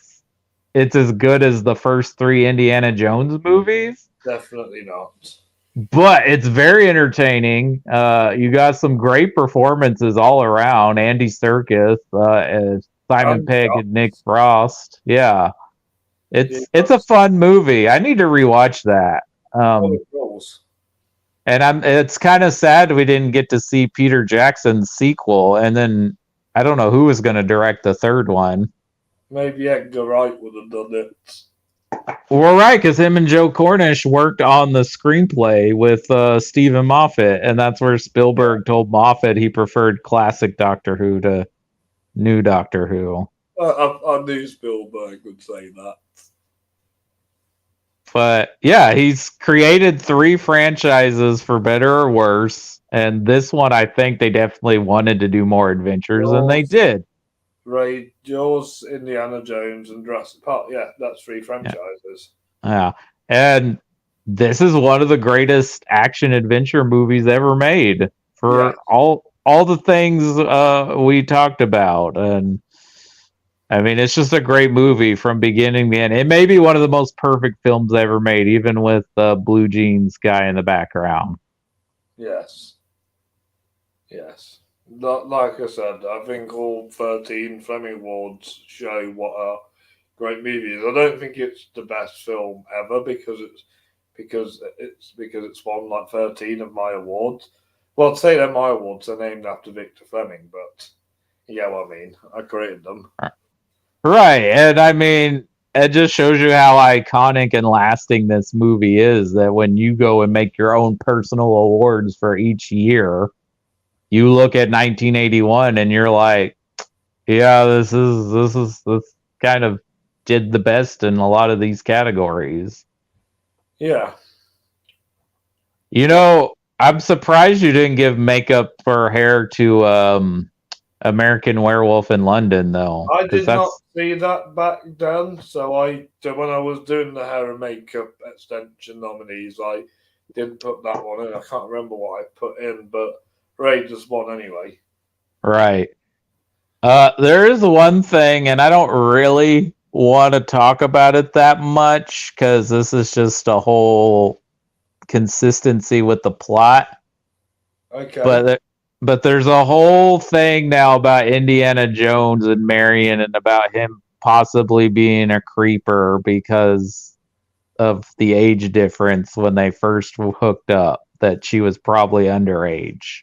it's as good as the first 3 Indiana Jones movies, Definitely not. but it's very entertaining. You got some great performances all around. Andy Serkis, Simon Pegg, and Nick Frost. Yeah, it's a fun movie. I need to rewatch that. And it's kind of sad we didn't get to see Peter Jackson's sequel, and then I don't know who was going to direct the third one. Maybe Edgar Wright would have done it. Well, right, because him and Joe Cornish worked on the screenplay with Stephen Moffat, and that's where Spielberg told Moffat he preferred classic Doctor Who to new Doctor Who. I knew Spielberg would say that. But yeah, he's created 3 franchises for better or worse, and this one I think they definitely wanted to do more adventures, and they did. Right, Jaws, Indiana Jones, and Jurassic Park. Yeah, that's 3 franchises. Yeah, and this is one of the greatest action adventure movies ever made for all the things we talked about, and I mean it's just a great movie from beginning to end. It may be one of the most perfect films ever made, even with the blue jeans guy in the background. Yes. Like I said, I think all 13 Fleming Awards show what a great movie is. I don't think it's the best film ever because it's won like 13 of my awards. Well, I'd say they're my awards. They're named after Victor Fleming, but yeah, what I mean, I created them. Right, and I mean, it just shows you how iconic and lasting this movie is. That when you go and make your own personal awards for each year, you look at 1981 and you're like, yeah, this kind of did the best in a lot of these categories. Yeah. You know, I'm surprised you didn't give makeup for hair to American Werewolf in London, though. I did not see that back then, so when I was doing the hair and makeup extension nominees, I didn't put that one in. I can't remember what I put in, but Ray just won anyway. Right. There is one thing, and I don't really want to talk about it that much because this is just a whole consistency with the plot. Okay. But there's a whole thing now about Indiana Jones and Marion and about him possibly being a creeper because of the age difference when they first hooked up, that she was probably underage.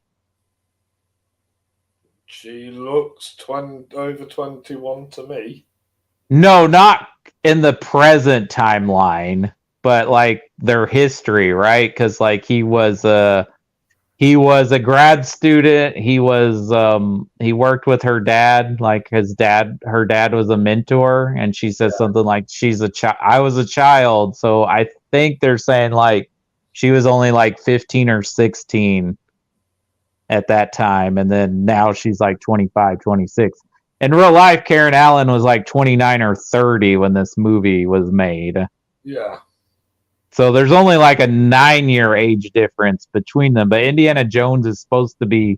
She looks over 21 to me. No, not in the present timeline, but like their history, right? Because like he was a grad student. He worked with her dad. Like her dad was a mentor, and she says something like, I was a child, so I think they're saying like she was only like 15 or 16 at that time, and then now she's like 25, 26. In real life, Karen Allen was like 29 or 30 when this movie was made. Yeah. So there's only like a 9-year age difference between them. But Indiana Jones is supposed to be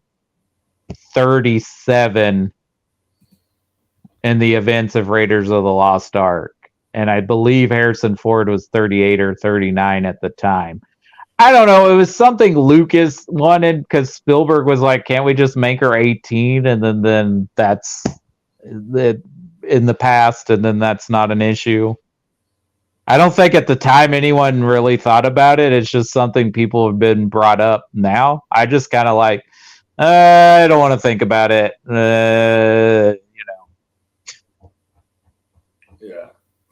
37 in the events of Raiders of the Lost Ark. And I believe Harrison Ford was 38 or 39 at the time. I don't know. It was something Lucas wanted because Spielberg was like, can't we just make her 18? And then that's it in the past, and then that's not an issue. I don't think at the time anyone really thought about it. It's just something people have been brought up now. I just kind of like, I don't want to think about it. Yeah.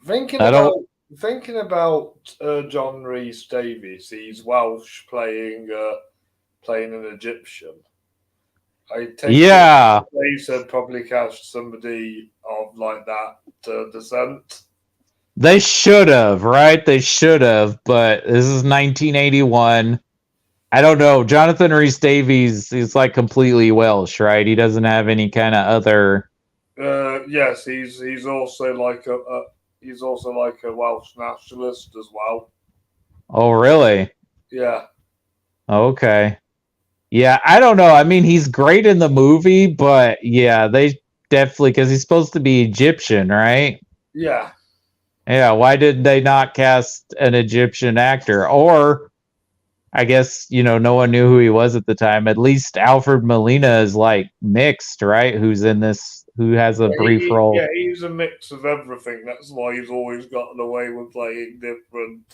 Thinking about John Rhys Davies, he's Welsh playing an Egyptian. I take they said probably cast somebody of like that descent. They should have, right? They should have, but this is 1981. I don't know. Jonathan Rhys Davies is like completely Welsh, right? He doesn't have any kind of other. Yes, he's also like a Welsh nationalist as well. Oh, really? Yeah. Okay. Yeah, I don't know. I mean, he's great in the movie, but yeah, they definitely, because he's supposed to be Egyptian, right? Yeah. Yeah, why did they not cast an Egyptian actor? Or, I guess, no one knew who he was at the time. At least Alfred Molina is like mixed, right? Who has a brief role. Yeah, he's a mix of everything. That's why he's always gotten away with playing different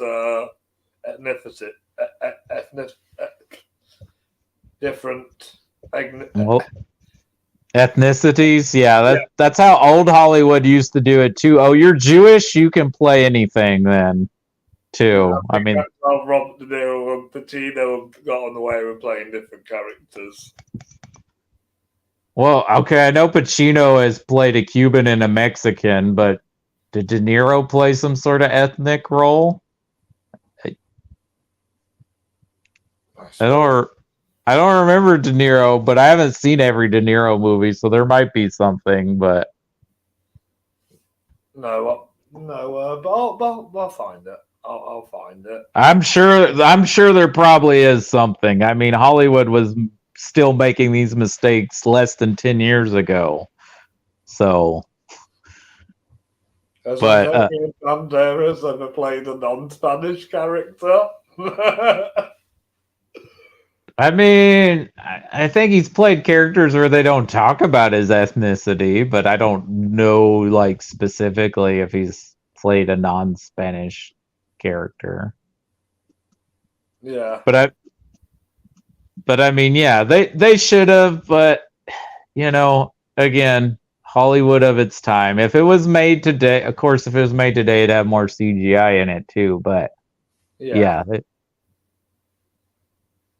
ethnicities. Yeah, that's how old Hollywood used to do it too. Oh, you're Jewish, you can play anything then too. Yeah, I mean, that's how Robert De Niro and Pacino got on the way with playing different characters. Well, okay, I know Pacino has played a Cuban and a Mexican, but did De Niro play some sort of ethnic role? I don't remember De Niro, but I haven't seen every De Niro movie, so there might be something. But but I'll find it. I'll find it. I'm sure there probably is something. I mean, Hollywood was still making these mistakes less than 10 years ago. So, Banderas ever played a non-Spanish character? I mean, I think he's played characters where they don't talk about his ethnicity, but I don't know, like, specifically if he's played a non-Spanish character. Yeah. But I mean, yeah, they should have, but, again, Hollywood of its time. If it was made today, of course, if it was made today, it'd have more CGI in it, too, but, yeah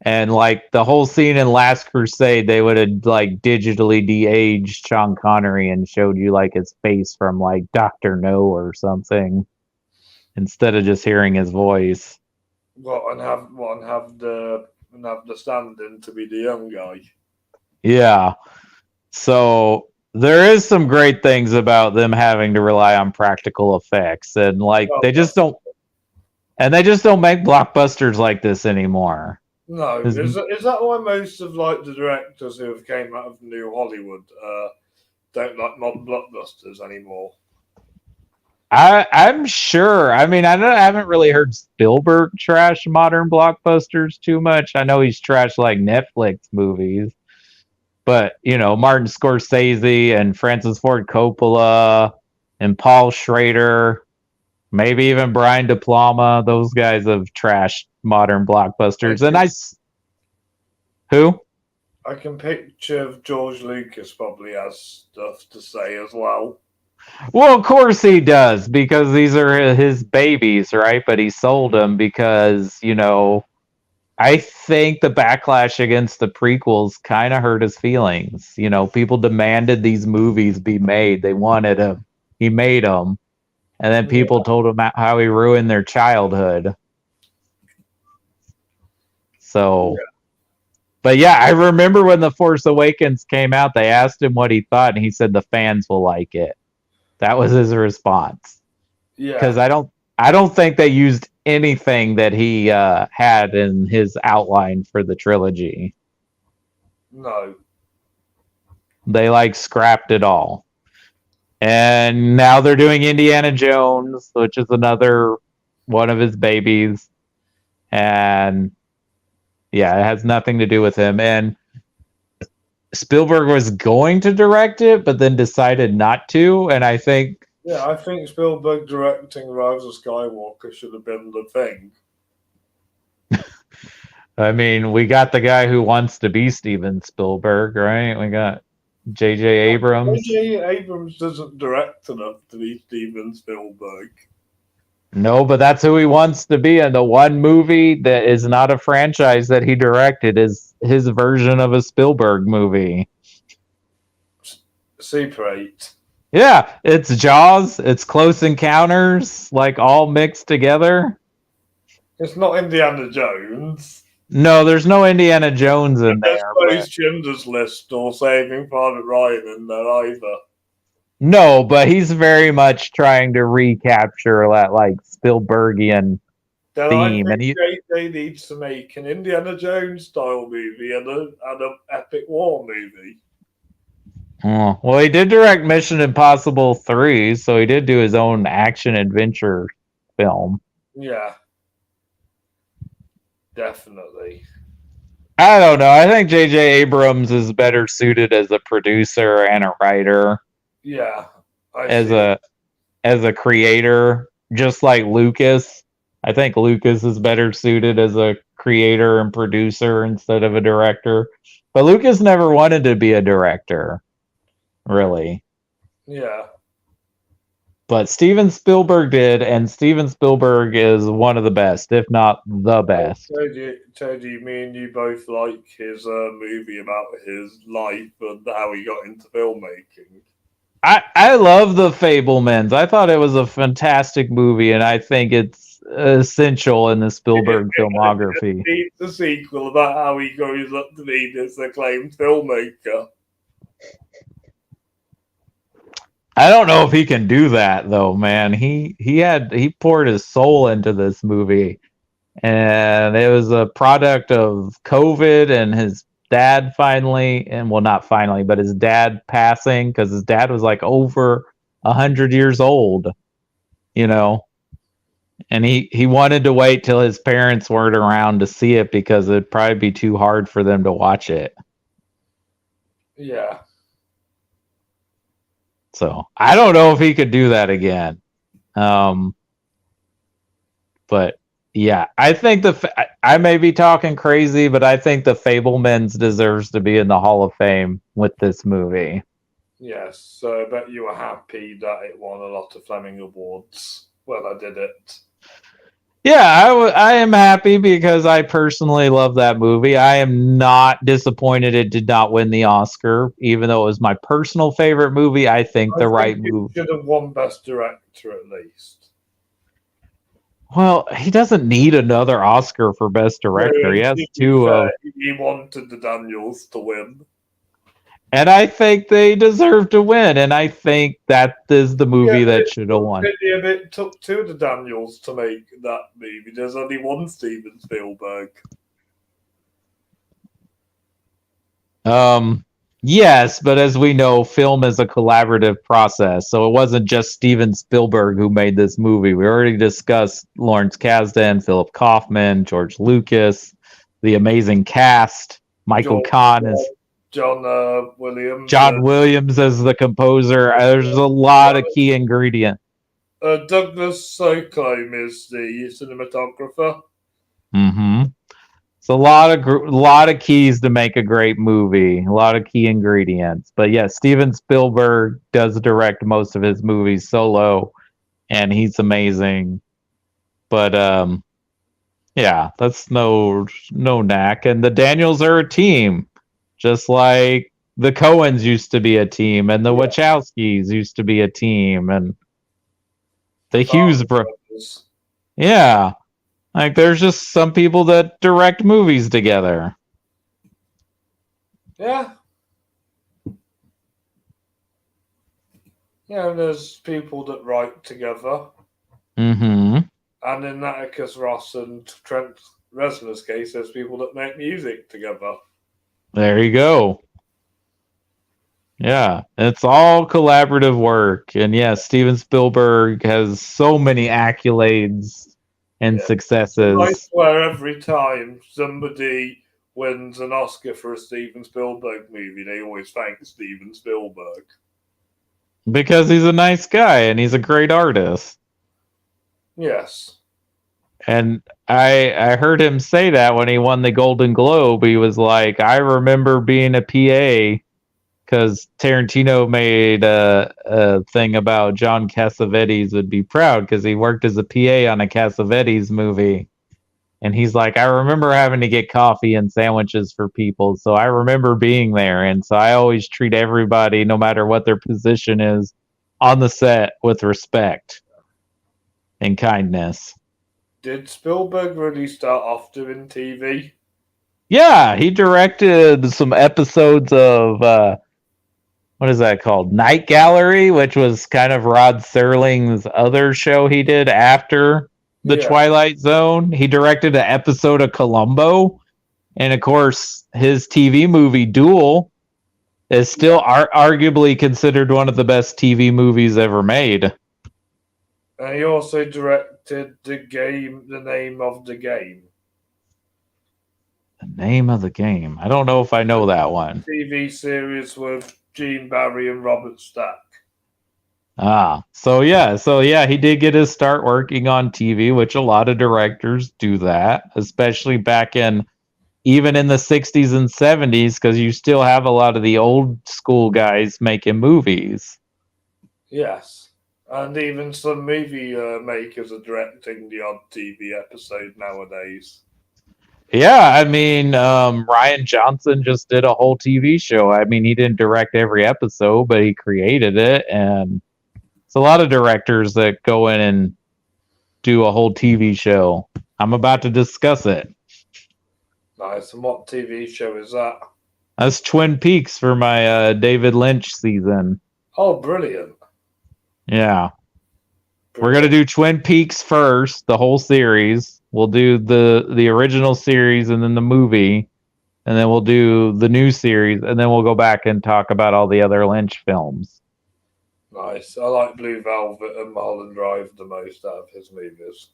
and like the whole scene in Last Crusade, they would have like digitally de-aged Sean Connery and showed you like his face from like Dr. No or something instead of just hearing his voice. And have the stand-in to be the young guy. Yeah. So there is some great things about them having to rely on practical effects, and like they just don't make blockbusters like this anymore. No, is that why most of like the directors who have came out of New Hollywood don't like modern blockbusters anymore? I'm sure. I mean, I haven't really heard Spielberg trash modern blockbusters too much. I know he's trashed like Netflix movies, but Martin Scorsese and Francis Ford Coppola and Paul Schrader, maybe even Brian De Palma. Those guys have trashed modern blockbusters. Who? I can picture George Lucas probably has stuff to say as well. Well, of course he does, because these are his babies, right? But he sold them because, I think the backlash against the prequels kind of hurt his feelings. People demanded these movies be made. They wanted him. He made them. And then people told him how he ruined their childhood. So, but yeah, I remember when The Force Awakens came out, they asked him what he thought, and he said the fans will like it. That was his response. Yeah. Because I don't think they used anything that he had in his outline for the trilogy. No. They scrapped it all. And now they're doing Indiana Jones, which is another one of his babies. And yeah, it has nothing to do with him. And Spielberg was going to direct it, but then decided not to. And I think Spielberg directing Rise of Skywalker should have been the thing. I mean, we got the guy who wants to be Steven Spielberg, right? We got J.J. Abrams. J.J. Abrams doesn't direct enough to be Steven Spielberg. No, but that's who he wants to be. And the one movie that is not a franchise that he directed is his version of a Spielberg movie. Super 8. Yeah, it's Jaws, it's Close Encounters, all mixed together. It's not Indiana Jones. No, there's no Indiana Jones in there. There's no Schindler's List or Saving Private Ryan in there either. No, but he's very much trying to recapture that Spielbergian theme. I think they need to make an Indiana Jones style movie and an epic war movie. Oh, well, he did direct Mission Impossible 3, so he did do his own action adventure film. Yeah. Definitely. I don't know. I think J.J. Abrams is better suited as a producer and a writer. Yeah. As a creator, just like Lucas. I think Lucas is better suited as a creator and producer instead of a director. But Lucas never wanted to be a director, really. Yeah. But Steven Spielberg did, and Steven Spielberg is one of the best, if not the best. Teddy, me and you both like his movie about his life and how he got into filmmaking. I love The Fabelmans. I thought it was a fantastic movie, and I think it's essential in the Spielberg filmography. It's a sequel about how he grows up to be this acclaimed filmmaker. I don't know if he can do that though, man. He poured his soul into this movie, and it was a product of COVID and his dad not finally, but his dad passing, because his dad was over 100 years old, and he wanted to wait till his parents weren't around to see it because it'd probably be too hard for them to watch it. Yeah. So I don't know if he could do that again. But yeah, I think I may be talking crazy, but I think The Fabelmans deserves to be in the Hall of Fame with this movie. Yes, so I bet you were happy that it won a lot of Fleming Awards when I did it. Yeah, I am happy because I personally love that movie. I am not disappointed it did not win the Oscar, even though it was my personal favorite movie. I think right movie should have won Best Director at least. Well, he doesn't need another Oscar for Best Director. He has two. He wanted the Daniels to win. And I think they deserve to win. And I think that is the movie that should have won. It took two of the Daniels to make that movie. There's only one Steven Spielberg. Yes, but as we know, film is a collaborative process. So it wasn't just Steven Spielberg who made this movie. We already discussed Lawrence Kasdan, Philip Kaufman, George Lucas, the amazing cast. Michael Kahn is John Williams. John Williams as the composer. There's a lot of key ingredients. Douglas Socombe is the cinematographer. Mm-hmm. It's a lot of keys to make a great movie. A lot of key ingredients. But yeah, Steven Spielberg does direct most of his movies solo, and he's amazing. But yeah, that's no knack. And the Daniels are a team, just like the Coens used to be a team, and the Wachowskis used to be a team, and the Hughes brothers. Yeah. Like, there's just some people that direct movies together. Yeah. Yeah, there's people that write together. Mm-hmm. And in Atticus Ross and Trent Reznor's case, there's people that make music together. There you go. Yeah, it's all collaborative work. And yeah, Steven Spielberg has so many accolades and successes. I swear every time somebody wins an Oscar for a Steven Spielberg movie, they always thank Steven Spielberg. Because he's a nice guy and he's a great artist. Yes. And I heard him say that when he won the Golden Globe. He was like, I remember being a PA because Tarantino made a thing about John Cassavetes would be proud because he worked as a PA on a Cassavetes movie. And he's like, I remember having to get coffee and sandwiches for people. So I remember being there. And so I always treat everybody, no matter what their position is, on the set with respect and kindness. Did Spielberg really start off doing TV? Yeah, he directed some episodes of what is that called? Night Gallery, which was kind of Rod Serling's other show he did after the Twilight Zone. He directed an episode of Columbo, and of course, his TV movie Duel is still arguably considered one of the best TV movies ever made. And he also directed The Name of the Game. The Name of the Game. I don't know if I know that one. TV series with Gene Barry and Robert Stack. So yeah, he did get his start working on TV, which a lot of directors do that, especially back in even in the 60s and 70s, because you still have a lot of the old school guys making movies. Yes. And even some movie makers are directing the odd TV episode nowadays. Yeah, I mean, Ryan Johnson just did a whole TV show. I mean, he didn't direct every episode, but he created it. And it's a lot of directors that go in and do a whole TV show. I'm about to discuss it. Nice. And what TV show is that? That's Twin Peaks for my David Lynch season. Oh, brilliant. Yeah. We're going to do Twin Peaks first, the whole series. We'll do the original series and then the movie, and then we'll do the new series, and then we'll go back and talk about all the other Lynch films. Nice. I like Blue Velvet and Mulholland Drive the most out of his movies.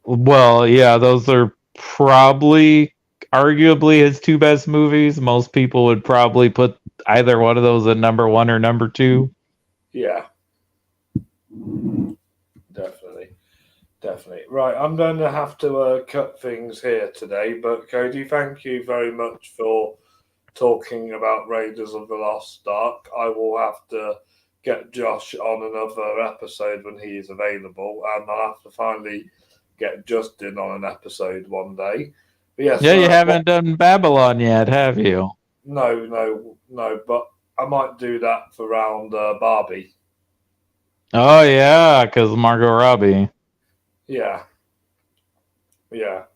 Well, yeah, those are probably arguably his two best movies. Most people would probably put either one of those at number one or number two. Yeah. Definitely. Right, I'm going to have to cut things here today, but Cody, thank you very much for talking about Raiders of the Lost Ark. I will have to get Josh on another episode when he is available, and I'll have to finally get Justin on an episode one day. But yes, yeah, you haven't done Babylon yet, have you? No, but I might do that for round Barbie. Oh, yeah, because Margot Robbie. Yeah. Yes.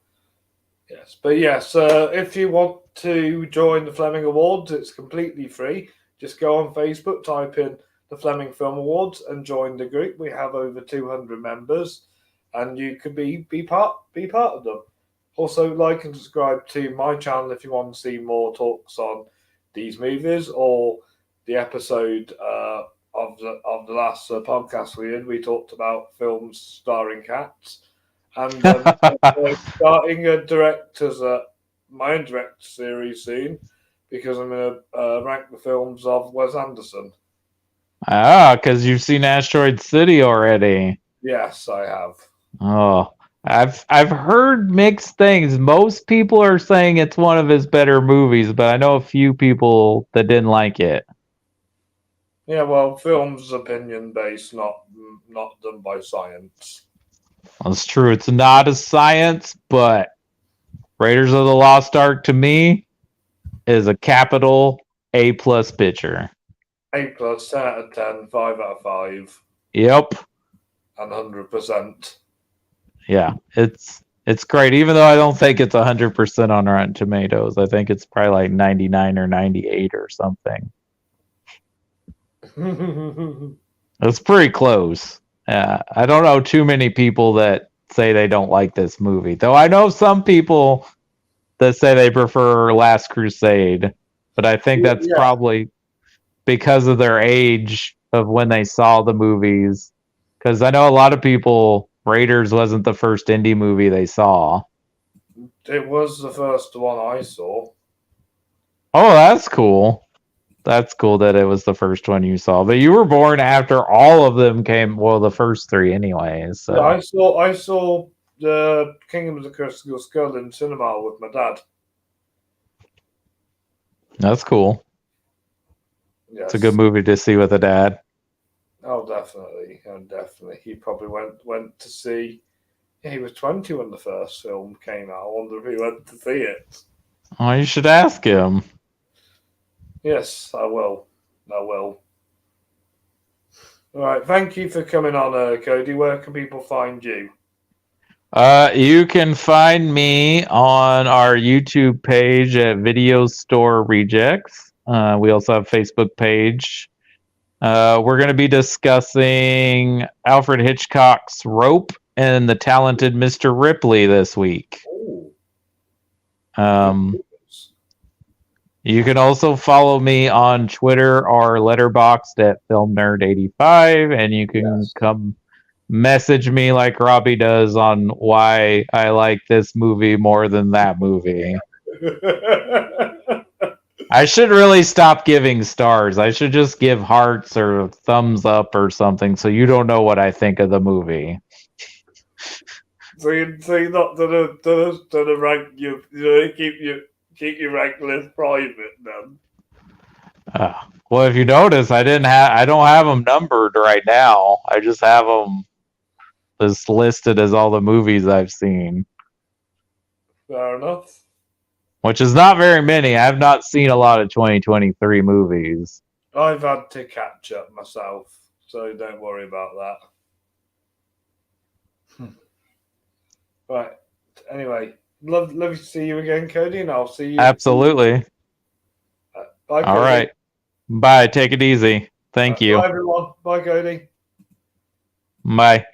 But yes, if you want to join the Fleming Awards, it's completely free. Just go on Facebook, type in the Fleming Film Awards and join the group. We have over 200 members and you could be part of them. Also, like and subscribe to my channel if you want to see more talks on these movies or the episode of the last podcast we did. We talked about films starring cats, and starting my own director series soon. But because I'm going to rank the films of Wes Anderson. Ah, because you've seen Asteroid City already. Yes, I have. Oh, I've heard mixed things. Most people are saying it's one of his better movies, but I know a few people that didn't like it. Yeah, well, film's opinion based, not done by science. That's true. It's not a science, but Raiders of the Lost Ark to me is a capital A+ picture. A plus, 10 out of 10, 5 out of 5, Yep. and 100%. Yeah, it's great. Even though I don't think it's 100% on Rotten Tomatoes, I think it's probably like 99 or 98 or something. It's pretty close. I don't know too many people that say they don't like this movie, though. I know some people that say they prefer Last Crusade, but I think that's probably because of their age of when they saw the movies. Because I know a lot of people, Raiders wasn't the first indie movie they saw. It was the first one I saw. Oh, that's cool. That's cool that it was the first one you saw. But you were born after all of them came. Well, the first three, anyways. So. Yeah, I saw the Kingdom of the Crystal Skull in cinema with my dad. That's cool. Yes. It's a good movie to see with a dad. Oh, definitely. Definitely. He probably went to see. Yeah, he was 20 when the first film came out. I wonder if he went to see it. Oh, you should ask him. Yes, I will. All right. Thank you for coming on, Cody. Where can people find you? You can find me on our YouTube page at Video Store Rejects. We also have a Facebook page. We're going to be discussing Alfred Hitchcock's Rope and The Talented Mr. Ripley this week. You can also follow me on Twitter or Letterboxd at FilmNerd85, and you can come message me like Robbie does on why I like this movie more than that movie. I should really stop giving stars. I should just give hearts or thumbs up or something, so you don't know what I think of the movie. So you're not gonna rank you know, keep your rank list private then. Well, if you notice, I don't have them numbered right now. I just have them just listed as all the movies I've seen. Fair enough. Which is not very many. I have not seen a lot of 2023 movies. I've had to catch up myself, so don't worry about that. Right. Anyway, love to see you again, Cody, and I'll see you. Absolutely. Bye, Cody. All right. Bye. Take it easy. Thank you. Bye, everyone. Bye, Cody. Bye.